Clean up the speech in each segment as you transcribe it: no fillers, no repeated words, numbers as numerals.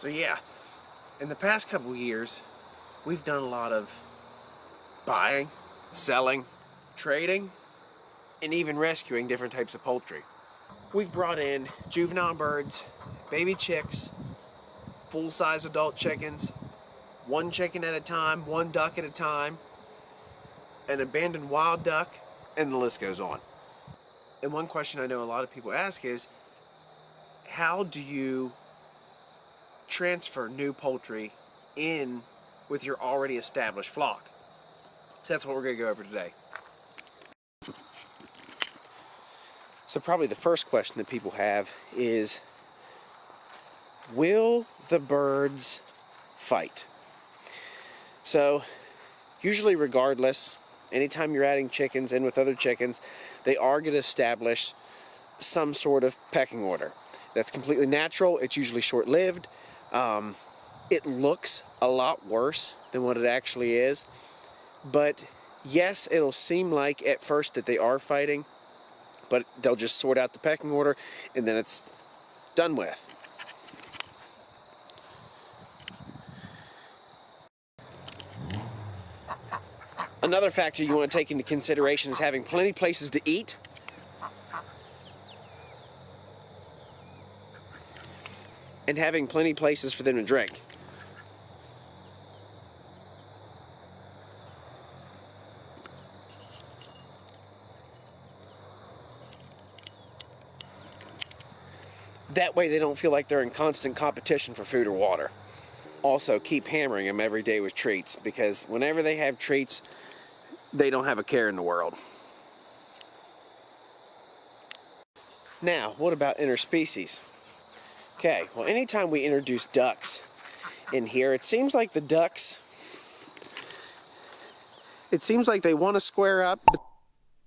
So yeah, in the past couple years, we've done a lot of buying, selling, trading, and even rescuing different types of poultry. We've brought in juvenile birds, baby chicks, full-size adult chickens, one chicken at a time, one duck at a time, an abandoned wild duck, and the list goes on. And one question I know a lot of people ask is, how do you transfer new poultry in with your already established flock? So that's what we're going to go over today. So probably the first question that people have is, will the birds fight? So usually, regardless, anytime you're adding chickens in with other chickens, they are going to establish some sort of pecking order. That's completely natural. It's usually short-lived. It looks a lot worse than what it actually is. But yes, it'll seem like at first that they are fighting, but they'll just sort out the pecking order and then it's done with. Another factor you want to take into consideration is having plenty of places to eat. And having plenty of places for them to drink. That way they don't feel like they're in constant competition for food or water. Also, keep hammering them every day with treats, because whenever they have treats, they don't have a care in the world. Now, what about interspecies? Okay, well, anytime we introduce ducks in here, it seems like the ducks, it seems like they want to square up, but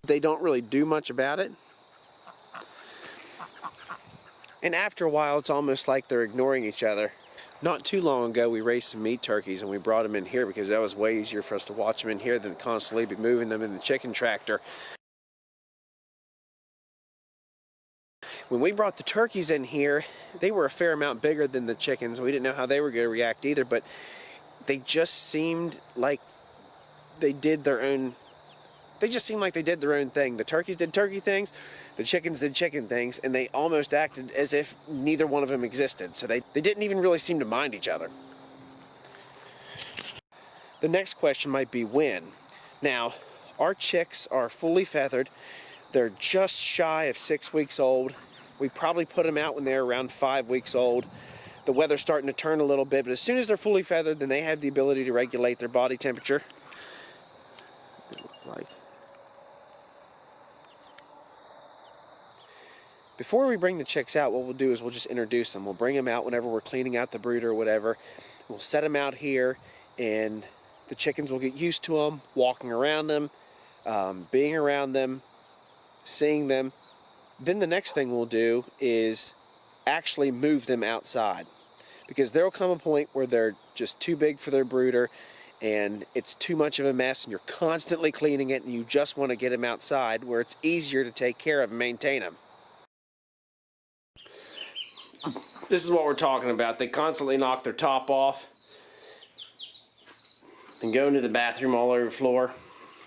they don't really do much about it. And after a while, it's almost like they're ignoring each other. Not too long ago, we raised some meat turkeys and we brought them in here because that was way easier for us to watch them in here than constantly be moving them in the chicken tractor. When we brought the turkeys in here, they were a fair amount bigger than the chickens. We didn't know how they were going to react either, but they just seemed like they did their own, they just seemed like they did their own thing. The turkeys did turkey things, the chickens did chicken things, and they almost acted as if neither one of them existed. So they didn't even really seem to mind each other. The next question might be when. Now, our chicks are fully feathered. They're just shy of 6 weeks old. We probably put them out when they're around 5 weeks old. The weather's starting to turn a little bit, but as soon as they're fully feathered, then they have the ability to regulate their body temperature. They look like. Before we bring the chicks out, what we'll do is we'll just introduce them. We'll bring them out whenever we're cleaning out the brooder or whatever. We'll set them out here, and the chickens will get used to them, walking around them, being around them, seeing them. Then the next thing we'll do is actually move them outside, because there'll come a point where they're just too big for their brooder and it's too much of a mess and you're constantly cleaning it and you just want to get them outside where it's easier to take care of and maintain them. This is what we're talking about. They constantly knock their top off and go into the bathroom all over the floor.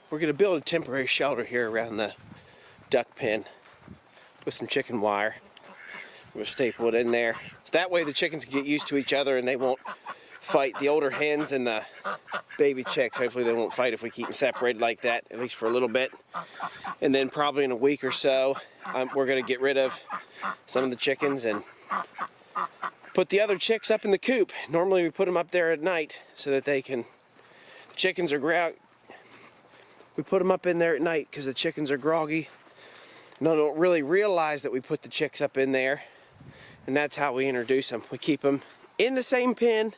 We're going to build a temporary shelter here around the duck pen with some chicken wire. We'll staple it in there. So that way the chickens can get used to each other and they won't fight. The older hens and the baby chicks, hopefully they won't fight if we keep them separated like that, at least for a little bit. And then probably in a week or so, we're going to get rid of some of the chickens and put the other chicks up in the coop. Normally we put them up there at night so that they can, the chickens are we put them up in there at night because the chickens are groggy. No, don't really realize that we put the chicks up in there, and that's how we introduce them. We keep them in the same pen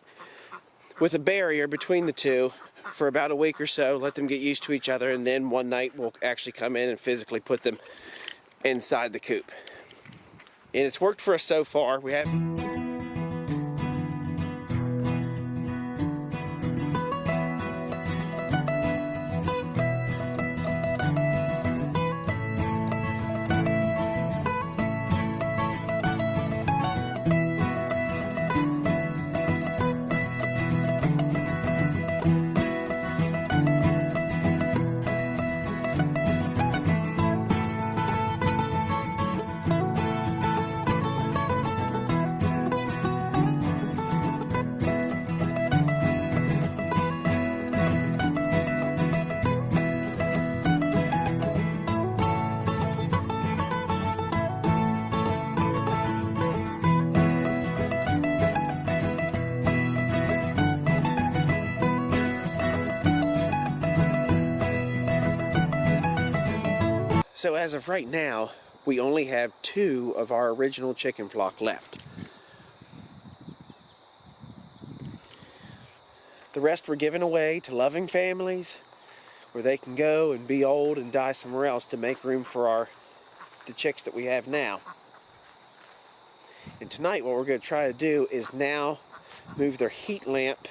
with a barrier between the two for about a week or so, let them get used to each other, and then one night we'll actually come in and physically put them inside the coop. And it's worked for us so far. We have So as of right now, we only have 2 of our original chicken flock left. The rest were given away to loving families where they can go and be old and die somewhere else to make room for the chicks that we have now. And tonight what we're going to try to do is now move their heat lamp.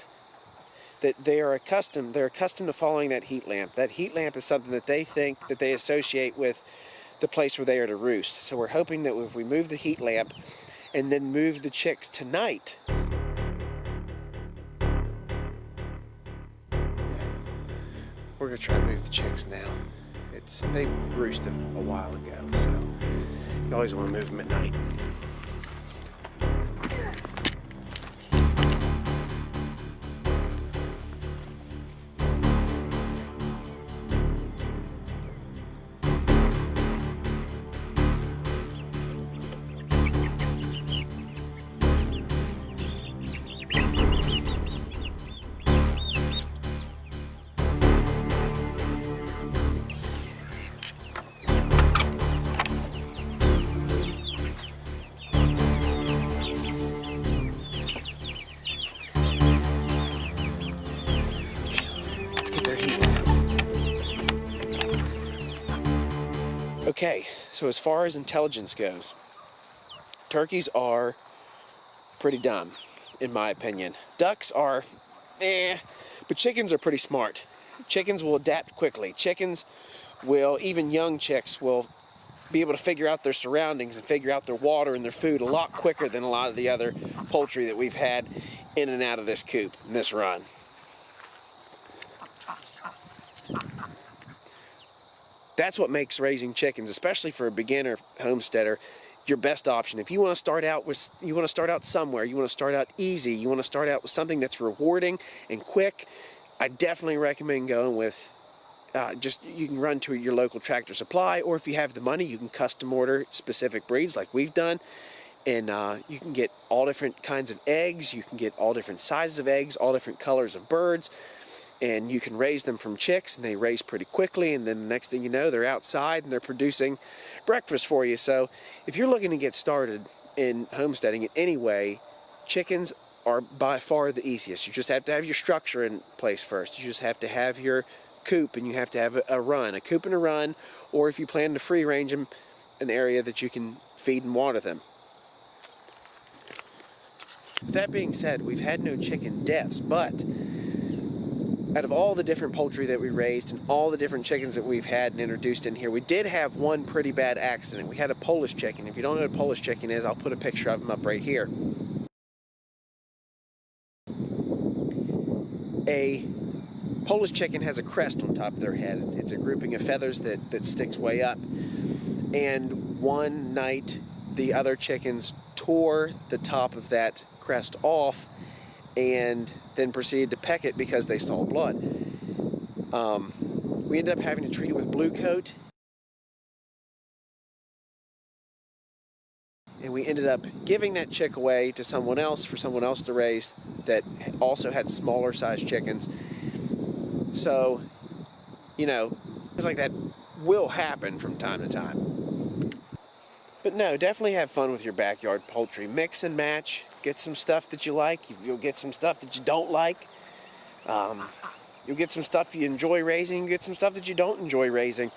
That they're accustomed to following that heat lamp. That heat lamp is something that they think, that they associate with the place where they are to roost. So we're hoping that if we move the heat lamp and then move the chicks tonight, we're going to try to move the chicks now. They roosted a while ago, so you always want to move them at night. Okay, so as far as intelligence goes, turkeys are pretty dumb, in my opinion. Ducks are, but chickens are pretty smart. Chickens will adapt quickly. Chickens will, even young chicks, will be able to figure out their surroundings and figure out their water and their food a lot quicker than a lot of the other poultry that we've had in and out of this coop in this run. That's what makes raising chickens, especially for a beginner homesteader, your best option. If you want to start out somewhere, you want to start out easy, you want to start out with something that's rewarding and quick, I definitely recommend going with you can run to your local Tractor Supply, or if you have the money, you can custom order specific breeds like we've done. And you can get all different kinds of eggs, you can get all different sizes of eggs, all different colors of birds. And you can raise them from chicks, and they raise pretty quickly, and then the next thing you know, they're outside and they're producing breakfast for you. So if you're looking to get started in homesteading in any way, chickens are by far the easiest. You just have to have your structure in place first. You just have to have your coop, and you have to have a coop and a run, or if you plan to free range them, an area that you can feed and water them. With that being said, we've had no chicken deaths, but out of all the different poultry that we raised and all the different chickens that we've had and introduced in here, we did have one pretty bad accident. We had a Polish chicken. If you don't know what a Polish chicken is, I'll put a picture of them up right here. A Polish chicken has a crest on top of their head. It's a grouping of feathers that sticks way up. And one night, the other chickens tore the top of that crest off and then proceeded to peck it because they saw blood. We ended up having to treat it with blue coat, and we ended up giving that chick away to someone else for someone else to raise that also had smaller sized chickens. So, things like that will happen from time to time. But no, definitely have fun with your backyard poultry. Mix and match. Get some stuff that you like. You'll get some stuff that you don't like. You'll get some stuff you enjoy raising. You'll get some stuff that you don't enjoy raising.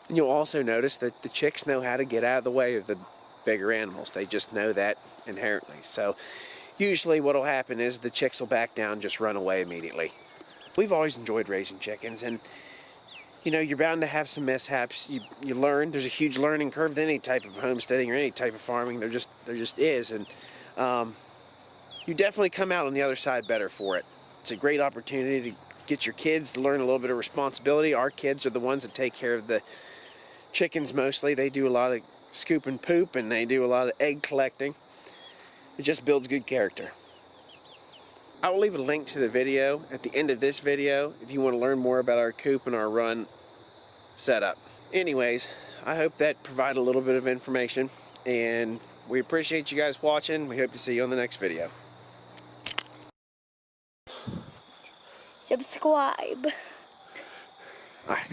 And you'll also notice that the chicks know how to get out of the way of the bigger animals. They just know that inherently. So usually what will happen is the chicks will back down, just run away immediately. We've always enjoyed raising chickens, and you're bound to have some mishaps. You learn. There's a huge learning curve to any type of homesteading or any type of farming. There just is, and you definitely come out on the other side better for it. It's a great opportunity to get your kids to learn a little bit of responsibility. Our kids are the ones that take care of the chickens mostly. They do a lot of scoop and poop, and they do a lot of egg collecting. It just builds good character. I will leave a link to the video at the end of this video if you want to learn more about our coop and our run setup. Anyways, I hope that provided a little bit of information, and We appreciate you guys watching. We hope to see you on the next video. Subscribe. All right.